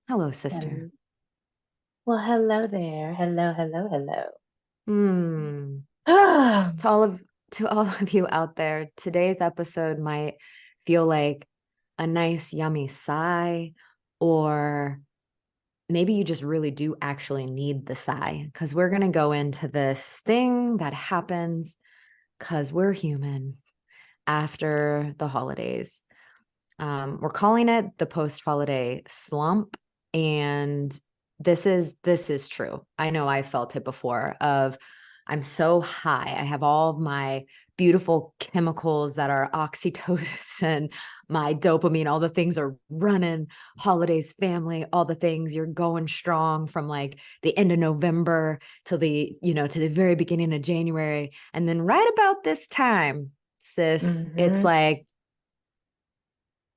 Hello, sister. Hel- Well, hello there. Hello, hello, hello. Hmm. Ah, To all of to all of you out there, today's episode might feel like a nice, yummy sigh, or maybe you just really do actually need the sigh because we're gonna go into this thing that happens because we're human after the holidays. We're calling it the post-holiday slump, and this is true. I know I felt it before of I'm so high. I have all of my beautiful chemicals that are oxytocin, my dopamine, all the things are running, holidays, family, all the things you're going strong from like the end of November to to the very beginning of January. And then right about this time, sis, it's mm-hmm, like,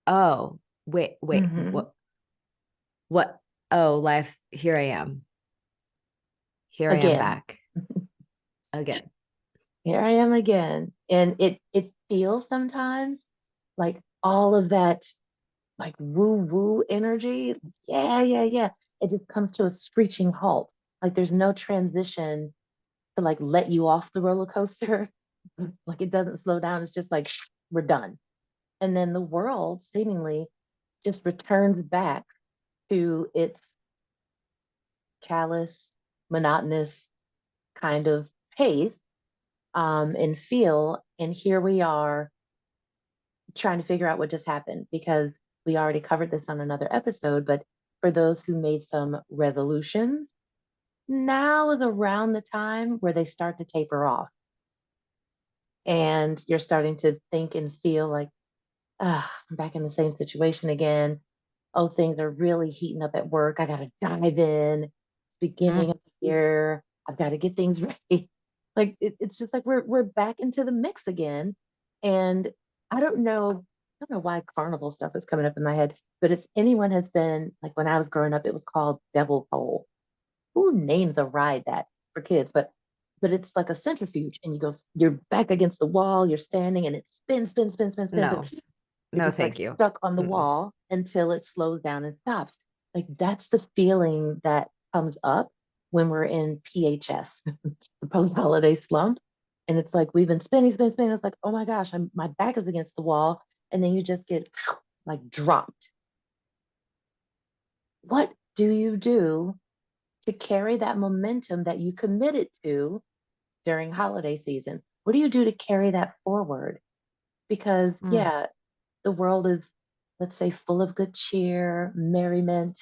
oh, wait, mm-hmm. what? Oh, life's here I am. Here I am Again, back again. here I am again. And it feels sometimes like all of that like woo woo energy. Yeah, yeah, yeah. It just comes to a screeching halt. Like there's no transition to like let you off the roller coaster. Like it doesn't slow down. It's just like we're done. And then the world seemingly just returns back to its callous, monotonous kind of pace and feel. And here we are trying to figure out what just happened because we already covered this on another episode. But for those who made some resolutions, now is around the time where they start to taper off. And you're starting to think and feel like, ah, I'm back in the same situation again. Oh, things are really heating up at work. I got to dive in. It's beginning Mm, of the year. I've got to get things ready. Like it's just like we're back into the mix again. And I don't know why carnival stuff is coming up in my head, but if anyone has been like when I was growing up, it was called Devil Pole. Who named the ride that for kids? But it's like a centrifuge, and you're back against the wall, you're standing, and it spins, spins, spins, spins, spins, and no, you're no, just like thank you. stuck on the Mm-mm. wall until it slows down and stops. Like that's the feeling that comes up when we're in PHS, the post-holiday slump. And it's like we've been spinning, spinning, spinning. It's like, oh my gosh, my back is against the wall. And then you just get like dropped. What do you do to carry that momentum that you committed to during holiday season? What do you do to carry that forward? Because, Mm, yeah, the world is, let's say, full of good cheer, merriment,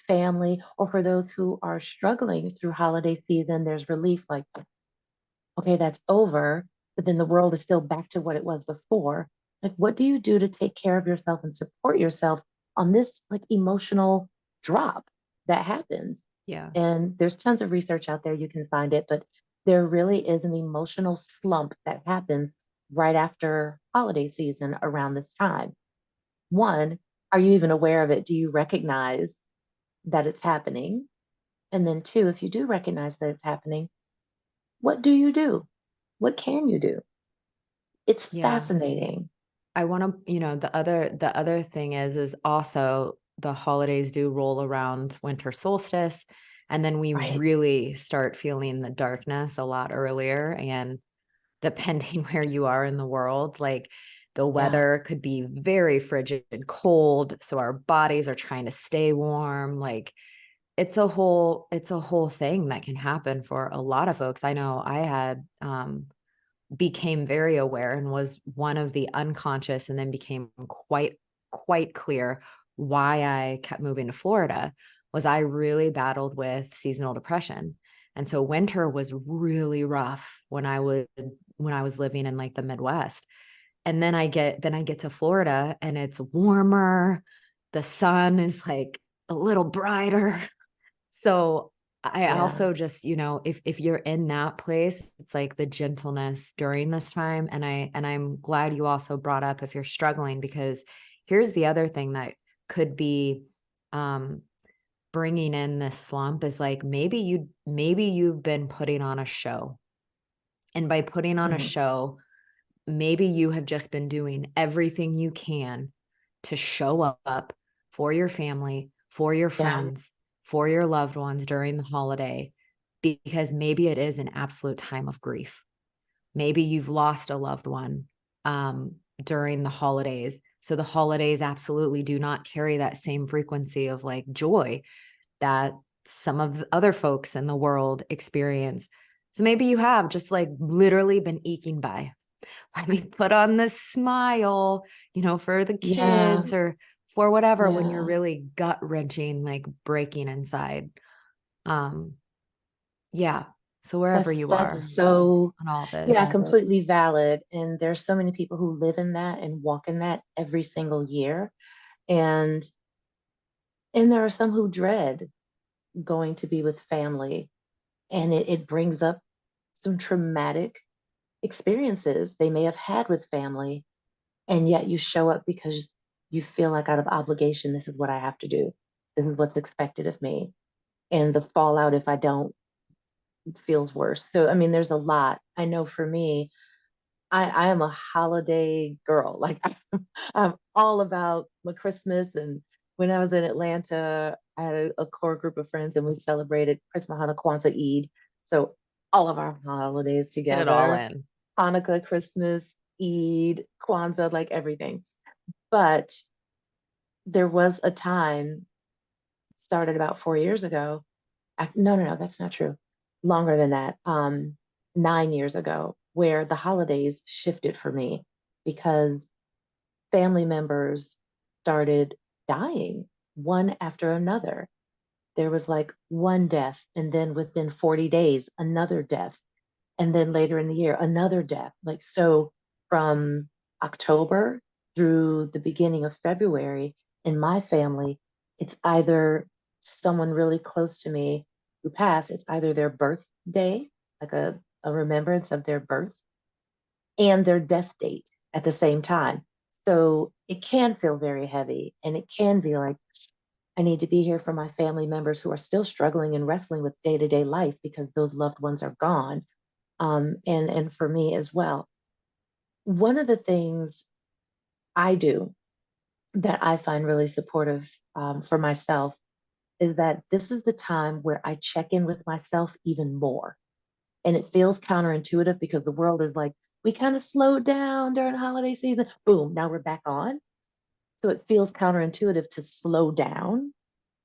family, or for those who are struggling through holiday season, there's relief like, okay, that's over, but then the world is still back to what it was before. Like, what do you do to take care of yourself and support yourself on this like emotional drop that happens? yeah. And there's tons of research out there, you can find it, but there really is an emotional slump that happens right after holiday season around this time. One, are you even aware of it? Do you recognize that it's happening? And then two, if you do recognize that it's happening, what do you do? What can you do? It's Yeah. fascinating. I want to, the other thing is also the holidays do roll around winter solstice, and then we Right. really start feeling the darkness a lot earlier. And depending where you are in the world, like the Yeah. weather could be very frigid and cold. So our bodies are trying to stay warm. Like it's a whole thing that can happen for a lot of folks. I know I had became very aware and was one of the unconscious, and then became quite clear why I kept moving to Florida was I really battled with seasonal depression. And so winter was really rough when I was living in like the Midwest. And then I get to Florida and it's warmer. The sun is like a little brighter. So I Yeah. also just, if you're in that place, it's like the gentleness during this time. And I'm glad you also brought up if you're struggling, because here's the other thing that could be um bringing in this slump is like maybe you've been putting on a show. And by putting on a Mhm. show, maybe you have just been doing everything you can to show up for your family, for your Yeah. friends, for your loved ones during the holiday, because maybe it is an absolute time of grief. Maybe you've lost a loved one during the holidays. So the holidays absolutely do not carry that same frequency of like joy that some of the other folks in the world experience. So maybe you have just like literally been eking by. Let me put on this smile, for the Yeah. kids or for whatever when you're Yeah. really gut wrenching, like breaking inside. Um, yeah. So wherever you are That's so, on all yeah, this, completely valid. And there's so many people who live in that and walk in that every single year. And there are some who dread going to be with family, and it brings up some traumatic experiences they may have had with family, and yet you show up because you feel like out of obligation, this is what I have to do. This is what's expected of me. And the fallout if I don't feels worse. So I mean, there's a lot. I know for me, I am a holiday girl. Like I'm all about my Christmas. And when I was in Atlanta, I had a core group of friends and we celebrated Christmas, Hanukkah, Kwanzaa, Eid. So all of our holidays get it all together, in. Hanukkah, Christmas, Eid, Kwanzaa, like everything. But there was a time, started about 4 years ago. No, no, no, that's not true. Longer than that. 9 years ago, where the holidays shifted for me because family members started dying one after another. There was like one death, and then within 40 days, another death. And then later in the year, another death. Like, so from October through the beginning of February in my family, it's either someone really close to me who passed, it's either their birthday, like a remembrance of their birth, and their death date at the same time. So it can feel very heavy, and it can be like, I need to be here for my family members who are still struggling and wrestling with day to day life because those loved ones are gone. And for me as well. One of the things I do that I find really supportive, for myself, is that this is the time where I check in with myself even more. And it feels counterintuitive because the world is like, we kind of slowed down during holiday season. Boom, now we're back on. So it feels counterintuitive to slow down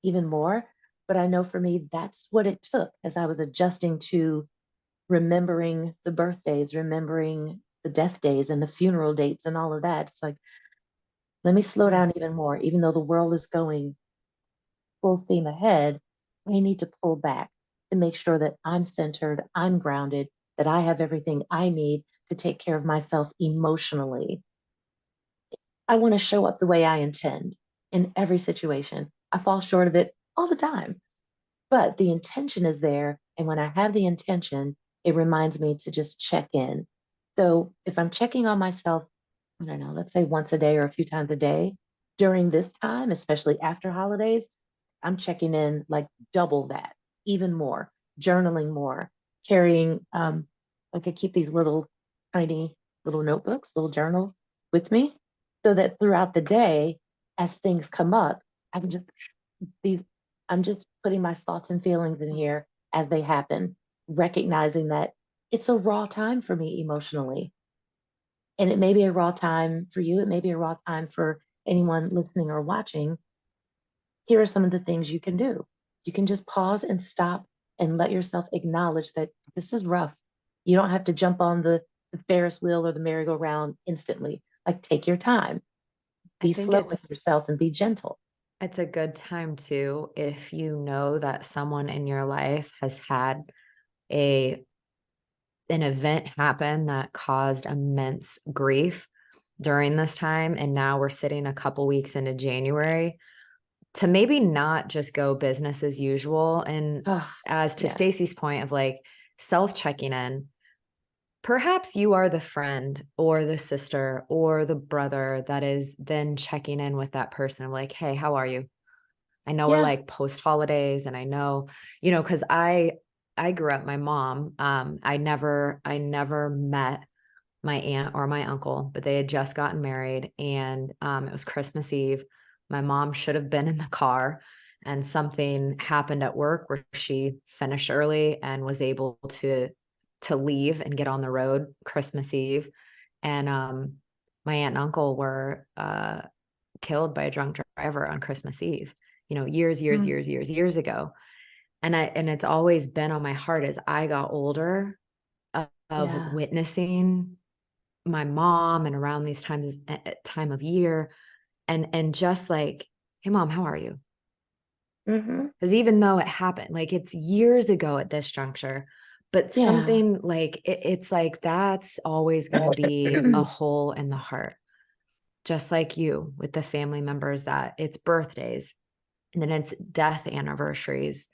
even more. But I know for me, that's what it took as I was adjusting to remembering the birthdays, remembering the death days and the funeral dates and all of that. It's like, let me slow Mm. down even more. Even though the world is going full steam ahead, I need to pull back to make sure that I'm centered, I'm grounded, that I have everything I need to take care of myself emotionally. I want to show up the way I intend in every situation. I fall short of it all the time, but the intention is there. And when I have the intention, it reminds me to just check in. So if I'm checking on myself, I don't know, let's say once a day or a few times a day during this time, especially after holidays, I'm checking in like double that, even more, journaling more, carrying, like I keep these little tiny little notebooks, little journals with me so that throughout the day, as things come up, I can just these I'm just putting my thoughts and feelings in here as they happen, recognizing that it's a raw time for me emotionally. And it may be a raw time for you, it may be a raw time for anyone listening or watching. Here are some of the things you can do. You can just pause and stop and let yourself acknowledge that this is rough. You don't have to jump on the Ferris wheel or the merry-go-round instantly. Like, take your time, I be think slow with it's yourself and be gentle. it's a good time too if you know that someone in your life has had a an event happen that caused immense grief during this time, and now we're sitting a couple weeks into January, to maybe not just go business as usual. And Oh, as to yeah. Stacey's point of like self checking in, perhaps you are the friend or the sister or the brother that is then checking in with that person like, hey, how are you? I know we're Yeah. like post holidays, and I know, because I grew up, my mom, I never met my aunt or my uncle, but they had just gotten married, and it was Christmas Eve. My mom should have been in the car, and something happened at work where she finished early and was able to leave and get on the road Christmas Eve. And my aunt and uncle were killed by a drunk driver on Christmas Eve, Mm. years ago. And it's always been on my heart as I got older of Yeah. witnessing my mom and around these times time of year and just like, hey mom, how are you? Hmm. Because even though it happened, like it's years ago at this juncture, but Yeah. something like it's like that's always going to be a hole in the heart, just like you with the family members that it's birthdays and then it's death anniversaries.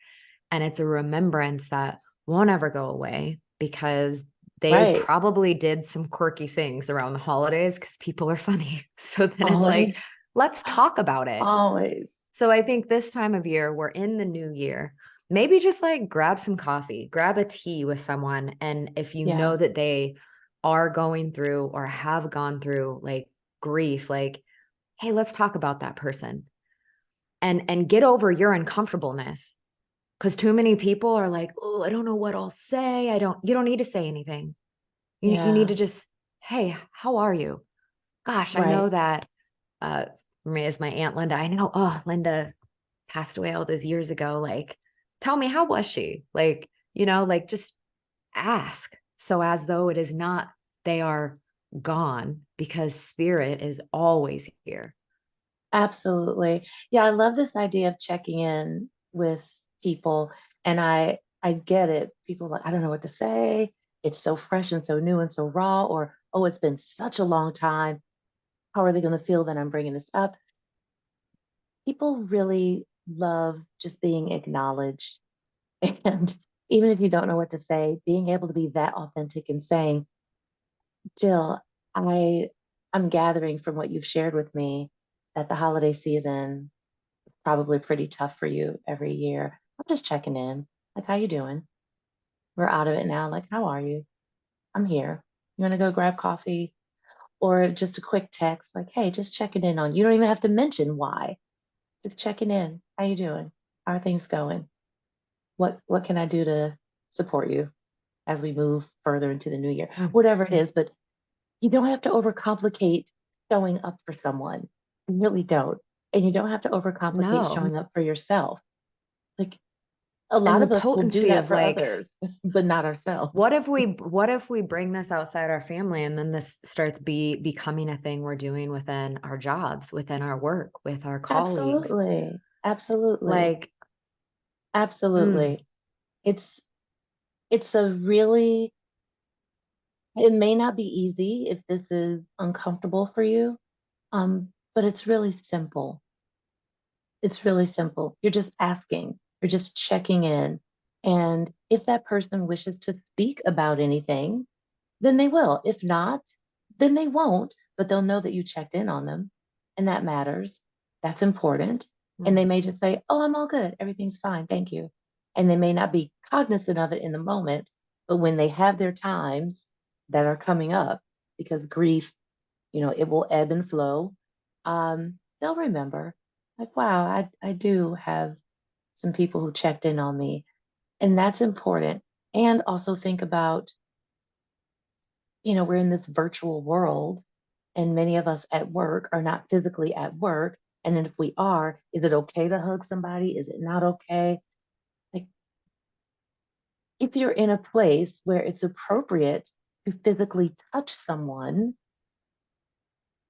And it's a remembrance that won't ever go away because they Right. probably did some quirky things around the holidays because people are funny. So then it's like, Always. let's talk about it. Always. So I think this time of year, we're in the new year. Maybe just like grab some coffee, grab a tea with someone. And if you Yeah. know that they are going through or have gone through like grief, like, hey, let's talk about that person and get over your uncomfortableness. Because too many people are like, oh, I don't know what I'll say. You don't need to say anything. You need Yeah. to just, hey, how are you? Gosh, I Right. know that uh for me as my aunt Linda, I know, oh, Linda passed away all those years ago. Like, tell me, how was she? Like, like just ask. So as though it is not, they are gone because spirit is always here. Absolutely. Yeah, I love this idea of checking in with people. And I get it. People are like, I don't know what to say. It's so fresh and so new and so raw, or oh, it's been such a long time. How are they going to feel that I'm bringing this up? People really love just being acknowledged. And even if you don't know what to say, being able to be that authentic and saying, Jill, I I'm gathering from what you've shared with me that the holiday season probably pretty tough for you every year. I'm just checking in. Like, how you doing? We're out of it now. Like, how are you? I'm here. You want to go grab coffee or just a quick text? Like, hey, just checking in on you. You don't even have to mention why. Just checking in. How you doing? How are things going? What can I do to support you as we move further into the new year? Mm, Whatever it is, but you don't have to overcomplicate showing up for someone. You really don't. And you don't have to overcomplicate no. showing up for yourself. Like, a And lot the of us will do potency that of for like, others, but not ourselves. what if we bring this outside our family and then this starts becoming a thing we're doing within our jobs, within our work, with our colleagues? Absolutely. Absolutely. Like, mm, Absolutely. It's it's a really, it may not be easy if this is uncomfortable for you. But it's really simple. It's really simple. You're just asking, you're just checking in. And if that person wishes to speak about anything, then they will. If not, then they won't, but they'll know that you checked in on them. And that matters. That's important. And they mm, may just say, oh, I'm all good. Everything's fine. Thank you. And they may not be cognizant of it in the moment, but when they have their times that are coming up, because grief, it will ebb and flow, they'll remember, like, wow, I do have some people who checked in on me. And that's important. And also think about, we're in this virtual world, and many of us at work are not physically at work. And then if we are, is it okay to hug somebody? Is it not okay? Like, if you're in a place where it's appropriate to physically touch someone,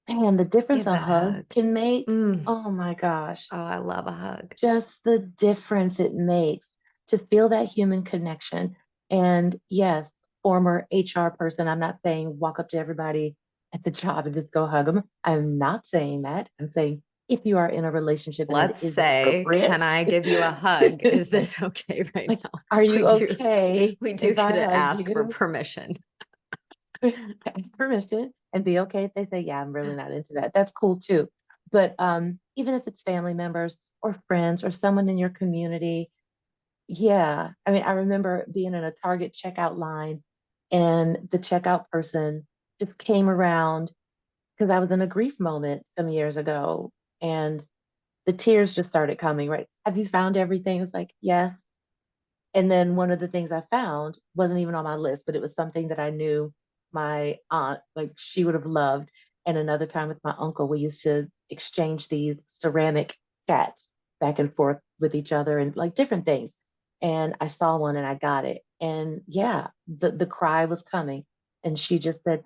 and the difference give a that hug hug. can make, Mm. oh my gosh, Oh, I love a hug. just the difference it makes to feel that human connection. And yes, former HR person, I'm not saying walk up to everybody at the job and just go hug them. I'm not saying that. I'm saying if you are in a relationship and it Let's is say, can appropriate, I give you a hug? Is this okay right like, now? are We you do okay we do if get I to hug ask for you? permission. Permission, and be okay if they say, yeah, I'm really not into that. That's cool too. But even if it's family members or friends or someone in your community, yeah. I mean, I remember being in a Target checkout line, and the checkout person just came around because I was in a grief moment some years ago. And the tears just started coming, right? Have you found everything? It's like, yeah. And then one of the things I found wasn't even on my list, but it was something that I knew my aunt, like she would have loved. And another time with my uncle, we used to exchange these ceramic cats back and forth with each other and like different things. And I saw one and I got it. And yeah, the cry was coming. And she just said,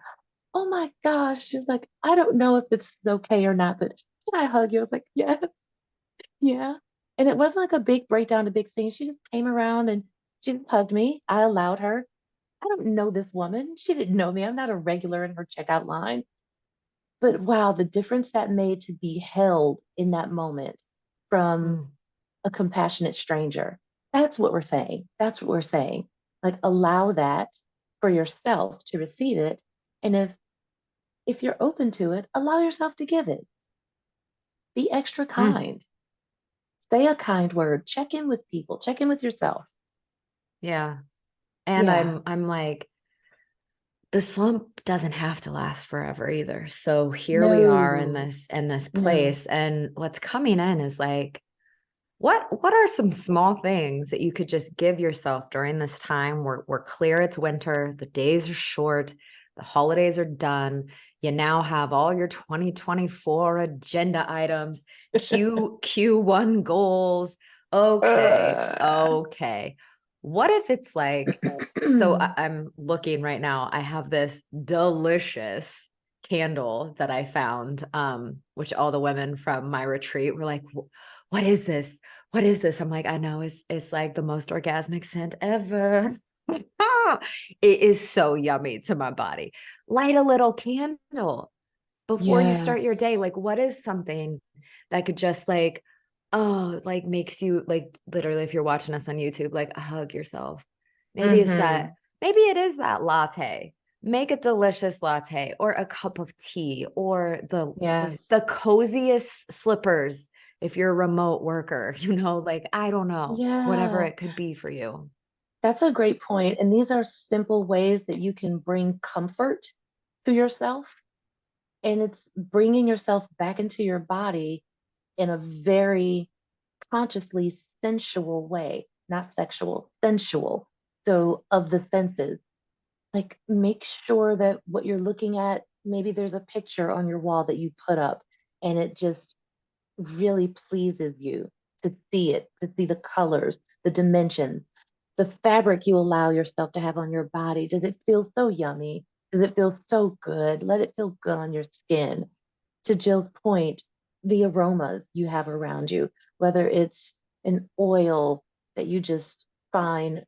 "Oh my gosh." She's like, "I don't know if it's okay or not, but can I hug you?" I was like, "Yes." Yeah. And it wasn't like a big breakdown, a big thing. She just came around and she just hugged me. I allowed her. I don't know this woman. She didn't know me. I'm not a regular in her checkout line. But wow, the difference that made to be held in that moment from Mm, a compassionate stranger. That's what we're saying. That's what we're saying. Like allow that for yourself to receive it. And if you're open to it, allow yourself to give it. Be extra mm, kind. Say a kind word. Check in with people. Check in with yourself. yeah. And Yeah. I'm like, the slump doesn't have to last forever either. So here we are No, in this no. place, and what's coming in is like, what are some small things that you could just give yourself during this time? We're clear it's winter, the days are short, the holidays are done. You now have all your 2024 agenda items, Q1 goals. Okay, Uh, okay. What if it's like, so I'm looking right now. I have this delicious candle that I found, which all the women from my retreat were like, what is this? What is this? I'm like, I know it's like the most orgasmic scent ever. It is so yummy to my body. Light a little candle before you start your day. yes. Like, what is something that could just like, oh, like makes you like literally, if you're watching us on YouTube, like hug yourself. Maybe it's that, Mm-hmm. maybe it is that latte. Make a delicious latte or a cup of tea or Yes. the coziest slippers if you're a remote worker, like I don't know, whatever Yeah. it could be for you. That's a great point. And these are simple ways that you can bring comfort to yourself. And it's bringing yourself back into your body in a very consciously sensual way, not sexual, sensual. So, of the senses. Like make sure that what you're looking at, maybe there's a picture on your wall that you put up and it just really pleases you to see it, to see the colors, the dimensions, the fabric you allow yourself to have on your body. Does it feel so yummy? Does it feel so good? Let it feel good on your skin. To Jill's point, the aromas you have around you, whether it's an oil that you just find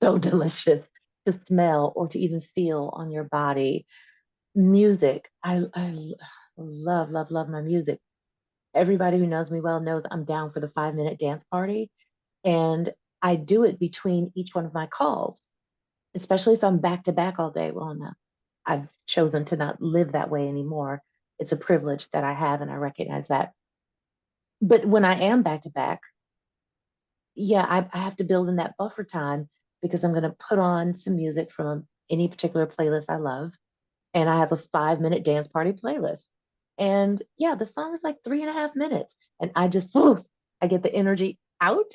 so delicious to smell or to even feel on your body. Music. I love, love, love my music. Everybody who knows me well knows I'm down for the 5 minute dance party. And I do it between each one of my calls, especially if I'm back to back all day. Well, no, I've chosen to not live that way anymore. It's a privilege that I have, and I recognize that. But when I am back to back, yeah, I have to build in that buffer time because I'm going to put on some music from any particular playlist I love. And I have a 5 minute dance party playlist. And yeah, the song is like 3.5 minutes. And I just, I get the energy out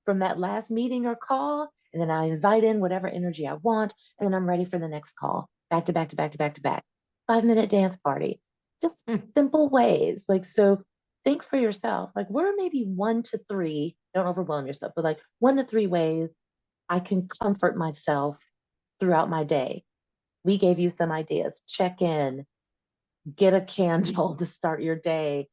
from that last meeting or call. And then I invite in whatever energy I want. And then I'm ready for the next call, back to back to back to back to back. 5 minute dance party. Just Mm, simple ways. Like, so think for yourself, like, what are maybe 1 to 3, don't overwhelm yourself, but like 1 to 3 ways I can comfort myself throughout my day. We gave you some ideas. Check in, get a candle to start your day,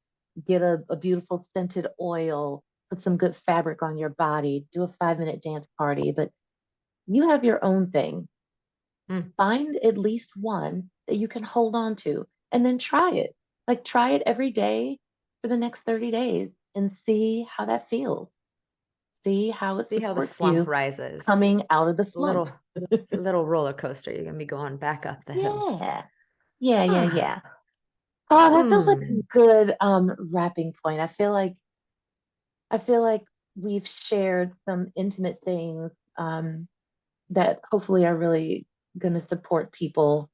get a beautiful scented oil, put some good fabric on your body, do a 5 minute dance party. But you have your own thing. mm. Find at least one that you can hold on to and then try it. Like try it every day for the next 30 days and see how that feels. See how it See how the supports slump you rises. coming out of the slump. Little, it's a little roller coaster. You're gonna be going back up the hill. Yeah. Yeah, yeah, Ah, yeah. Oh, that feels like a mm, good wrapping point. I feel like we've shared some intimate things that hopefully are really going to support people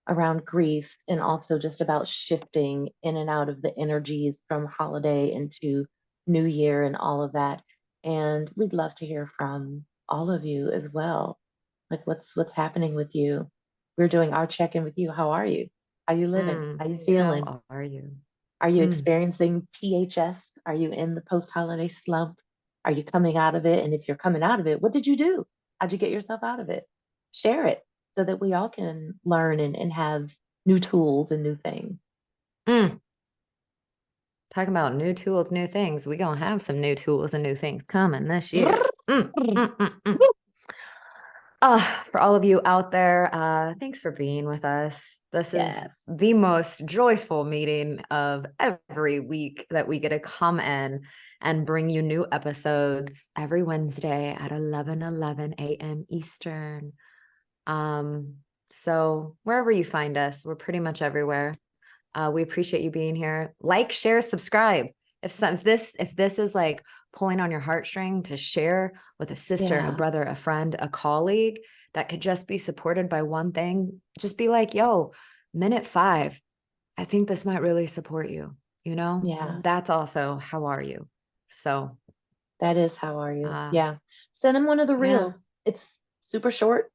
around grief and also just about shifting in and out of the energies from holiday into new year and all of that. And we'd love to hear from all of you as well. Like what's happening with you? We're doing our check-in with you. How are you? How you living? How you feeling? How are you? Are you Mm. experiencing PHS? Are you in the post-holiday slump? Are you coming out of it? And if you're coming out of it, what did you do? How'd you get yourself out of it? Share it so that we all can learn and have new tools and new things. Mm. Talking about new tools, new things. We gonna have some new tools and new things coming this year. For all of you out there, thanks for being with us. This is Yes. the most joyful meeting of every week that we get to come in and bring you new episodes every Wednesday at 11 a.m. Eastern. Um, so wherever you find us, we're pretty much everywhere. We appreciate you being here. Like, share, subscribe. If this is like pulling on your heartstring to share with a sister, a Yeah. brother, a friend, a colleague that could just be supported by one thing, just be like, yo, minute 5. I think this might really support you. You know, Yeah. that's also how are you? So, That is how are you? uh, Yeah. Send him one of the yeah, reels. It's super short.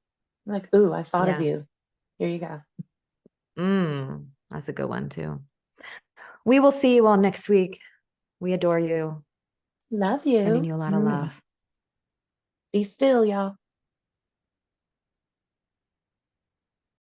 Like, ooh, I thought of yeah. you. Here you go. That's a good one too. We will see you all next week. We adore you. Love Sending you. you a lot of Mwah. love. Be still, y'all.